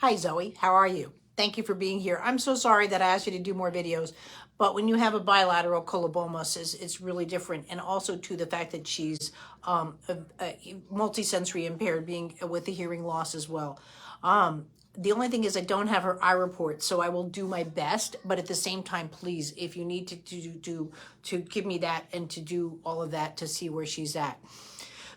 Hi, Zoe. How are you? Thank you for being here. I'm so sorry that I asked you to do more videos, but when you have a bilateral coloboma, it's really different. And also to the fact that she's multisensory impaired, being with the hearing loss as well. The only thing is I don't have her eye report, so I will do my best. But at the same time, please, if you need to give me that and to do all of that to see where she's at,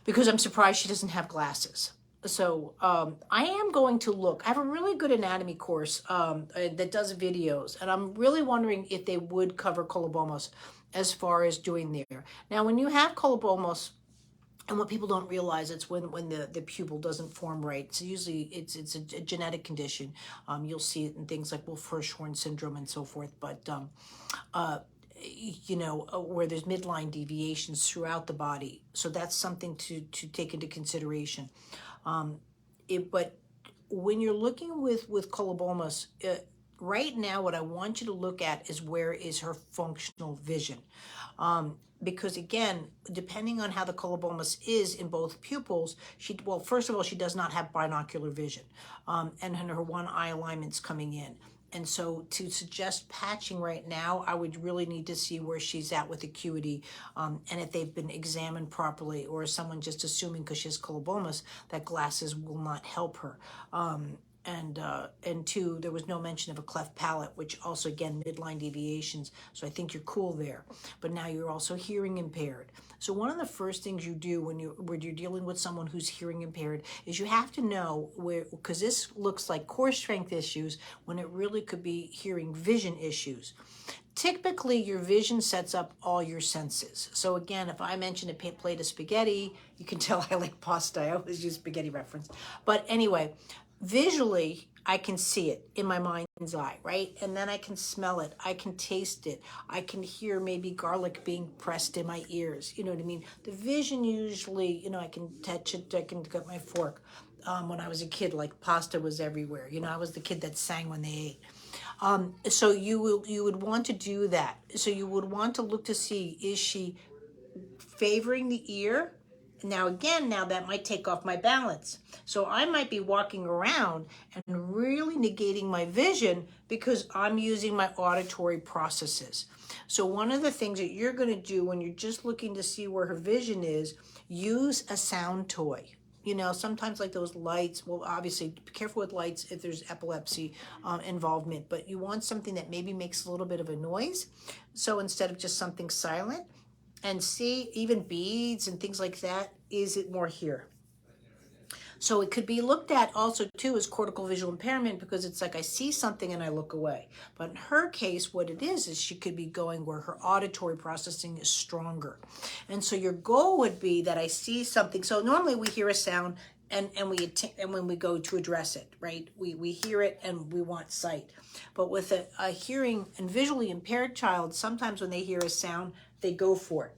because I'm surprised she doesn't have glasses. So I am going to look. I have a really good anatomy course that does videos, and I'm really wondering if they would cover colobomas as far as doing there. Now, when you have colobomas, and what people don't realize, it's when the pupil doesn't form right. So usually it's a genetic condition. You'll see it in things like Wolf-Hirschhorn syndrome and so forth. But where there's midline deviations throughout the body. So that's something to take into consideration. But when you're looking with colobomas, right now, what I want you to look at is where is her functional vision. Because again, depending on how the colobomas is in both pupils, first of all, she does not have binocular vision, and her one eye alignment's coming in. And so to suggest patching right now, I would really need to see where she's at with acuity, and if they've been examined properly, or is someone just assuming because she has colobomas that glasses will not help her. And two, there was no mention of a cleft palate, which also, again, midline deviations. So I think you're cool there. But now you're also hearing impaired. So one of the first things you do when you're dealing with someone who's hearing impaired is you have to know where, because this looks like core strength issues when it really could be hearing vision issues. Typically, your vision sets up all your senses. So again, if I mention a plate of spaghetti, you can tell I like pasta. I always use spaghetti reference. But anyway, visually, I can see it in my mind's eye, right? And then I can smell it. I can taste it. I can hear maybe garlic being pressed in my ears. You know what I mean? The vision usually, I can touch it. I can get my fork. When I was a kid, like pasta was everywhere. I was the kid that sang when they ate. So you would want to do that. So you would want to look to see, is she favoring the ear? Now that might take off my balance. So I might be walking around and really negating my vision because I'm using my auditory processes. So one of the things that you're going to do when you're just looking to see where her vision is, use a sound toy. Sometimes like those lights, well, obviously be careful with lights if there's epilepsy involvement, but you want something that maybe makes a little bit of a noise. So instead of just something silent, and see, even beads and things like that, is it more here? So it could be looked at also too as cortical visual impairment, because it's like I see something and I look away. But in her case, what it is she could be going where her auditory processing is stronger. And so your goal would be that I see something. So normally we hear a sound and when we go to address it, right? We hear it and we want sight. But with a hearing and visually impaired child, sometimes when they hear a sound, they go for it,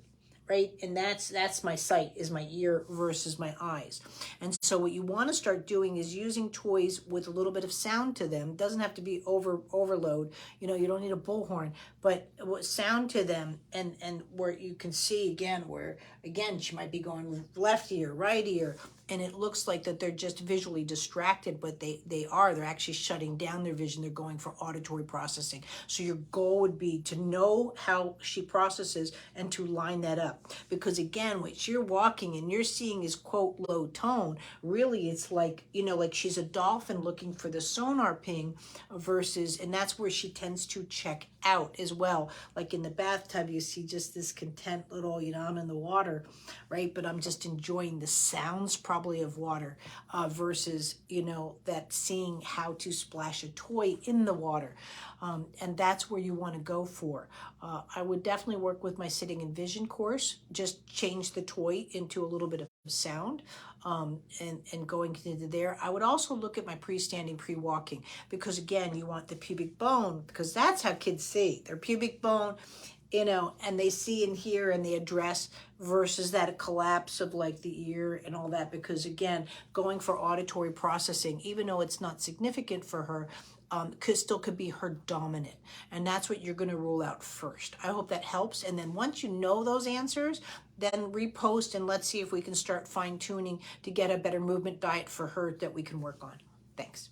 right? And that's my sight, is my ear versus my eyes. And so what you want to start doing is using toys with a little bit of sound to them. It doesn't have to be overload. You don't need a bullhorn, but sound to them, and where you can see again where she might be going left ear, right ear, and it looks like that they're just visually distracted, but they're actually shutting down their vision. They're going for auditory processing. So your goal would be to know how she processes and to line that up. Because again, what you're walking and you're seeing is, quote, low tone. Really, it's like, like she's a dolphin looking for the sonar ping versus, and that's where she tends to check out as well. Like in the bathtub, you see just this content little, I'm in the water, right? But I'm just enjoying the sounds probably of water versus, that seeing how to splash a toy in the water. And that's where you want to go for. I would definitely work with my sitting and vision course, just change the toy into a little bit of sound and going into there. I would also look at my pre-standing, pre-walking, because again, you want the pubic bone, because that's how kids see their pubic bone, and they see and hear and they address versus that collapse of like the ear and all that. Because again, going for auditory processing, even though it's not significant for her, still could be her dominant. And that's what you're going to rule out first. I hope that helps. And then once you know those answers, then repost and let's see if we can start fine tuning to get a better movement diet for her that we can work on. Thanks.